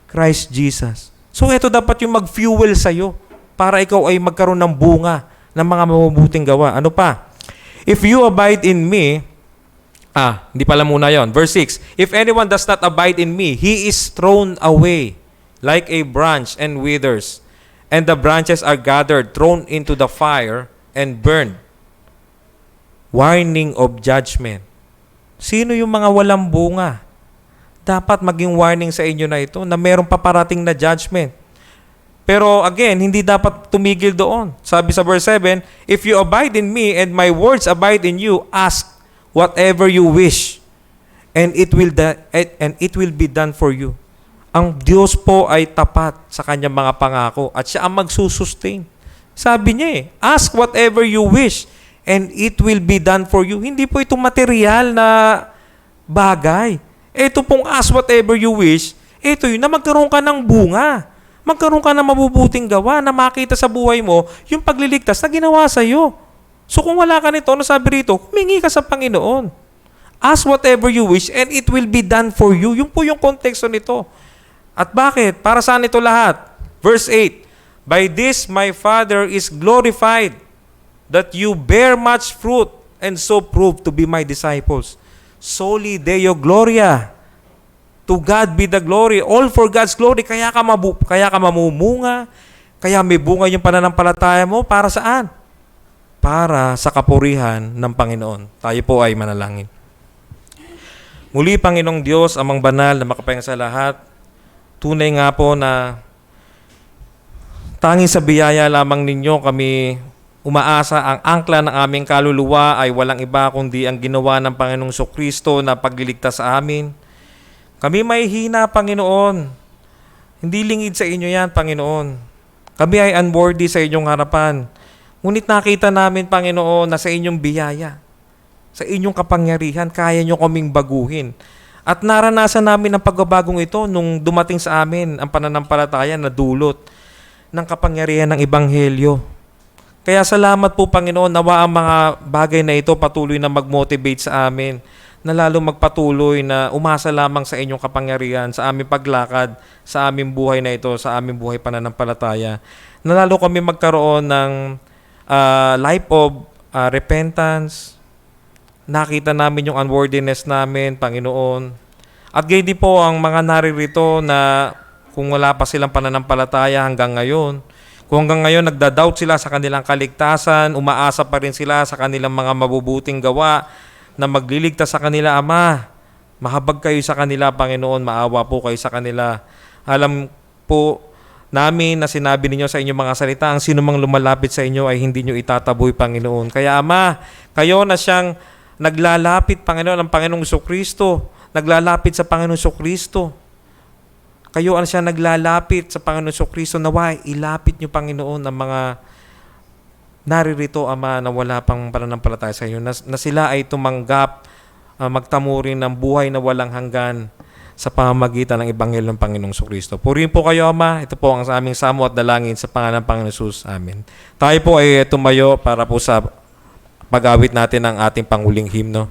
Christ Jesus." So, ito dapat yung mag-fuel sa'yo para ikaw ay magkaroon ng bunga ng mga mabubuting gawa. Ano pa? "If you abide in me," hindi pala muna yon. Verse 6, "If anyone does not abide in me, he is thrown away like a branch and withers, and the branches are gathered, thrown into the fire, and burned." Warning of judgment. Sino yung mga walang bunga? Dapat maging warning sa inyo na ito na mayroong paparating na judgment. Pero again, hindi dapat tumigil doon. Sabi sa verse 7, "If you abide in me and my words abide in you, ask whatever you wish, and it will be done for you." Ang Diyos po ay tapat sa kanyang mga pangako at siya ang magsusustain. Sabi niya ask whatever you wish, and it will be done for you. Hindi po ito material na bagay. Ito pong ask whatever you wish, ito yun na magkaroon ka ng bunga. Magkaroon ka ng mabubuting gawa na makita sa buhay mo yung pagliligtas na ginawa sa'yo. So kung wala ka nito, ano sabi rito? Humingi ka sa Panginoon. Ask whatever you wish and it will be done for you. Yun po yung konteksto nito. At bakit? Para saan ito lahat? Verse 8, "By this my Father is glorified, that you bear much fruit and so prove to be my disciples." Soli Deo Gloria. To God be the glory. All for God's glory. Kaya ka mamumunga. Kaya may bunga yung pananampalataya mo. Para saan? Para sa kapurihan ng Panginoon. Tayo po ay manalangin. Muli, Panginoong Diyos, Amang Banal na makapahinga sa lahat, tunay nga po na tanging sa biyaya lamang ninyo kami umaasa. Ang angkla ng aming kaluluwa ay walang iba kundi ang ginawa ng Panginoong Kristo na pagliligtas sa amin. Kami may hina, Panginoon. Hindi lingid sa inyo yan, Panginoon. Kami ay unworthy sa inyong harapan. Ngunit nakita namin, Panginoon, na sa inyong biyaya, sa inyong kapangyarihan, kaya nyo kaming baguhin. At naranasan namin ang pagbabagong ito nung dumating sa amin ang pananampalataya na dulot ng kapangyarihan ng Ebanghelyo. Kaya salamat po, Panginoon, nawa ang mga bagay na ito patuloy na mag-motivate sa amin, na lalo magpatuloy na umasa lamang sa inyong kapangyarihan, sa aming paglakad, sa aming buhay na ito, sa aming buhay pananampalataya. Na lalo kami magkaroon ng life of repentance. Nakita namin yung unworthiness namin, Panginoon. At gayon din po ang mga naririto na kung wala pa silang pananampalataya hanggang ngayon, kung hanggang ngayon nagda-doubt sila sa kanilang kaligtasan, umaasa pa rin sila sa kanilang mga mabubuting gawa na magliligtas sa kanila, Ama. Mahabag kayo sa kanila, Panginoon. Maawa po kayo sa kanila. Alam po namin na sinabi ninyo sa inyong mga salita, ang sinumang lumalapit sa inyo ay hindi nyo itataboy, Panginoon. Kaya, Ama, kayo na siyang naglalapit, Panginoon, ang Panginoong Jesucristo. Naglalapit sa Panginoong Jesucristo. Kayo ang siya naglalapit sa Panginoon Jesucristo. Naway, ilapit nyo, Panginoon, ang mga naririto, Ama, na wala pang pananampalataya sa inyo, na sila ay tumanggap, magtamurin ng buhay na walang hanggan sa pamamagitan ng Ebanghelyo ng Panginoong Jesucristo. Purihin po kayo, Ama. Ito po ang aming samo at dalangin sa pangalan ng Panginoon Jesus. Amen. Tayo po ay tumayo para po sa pag-awit natin ng ating panghuling himno.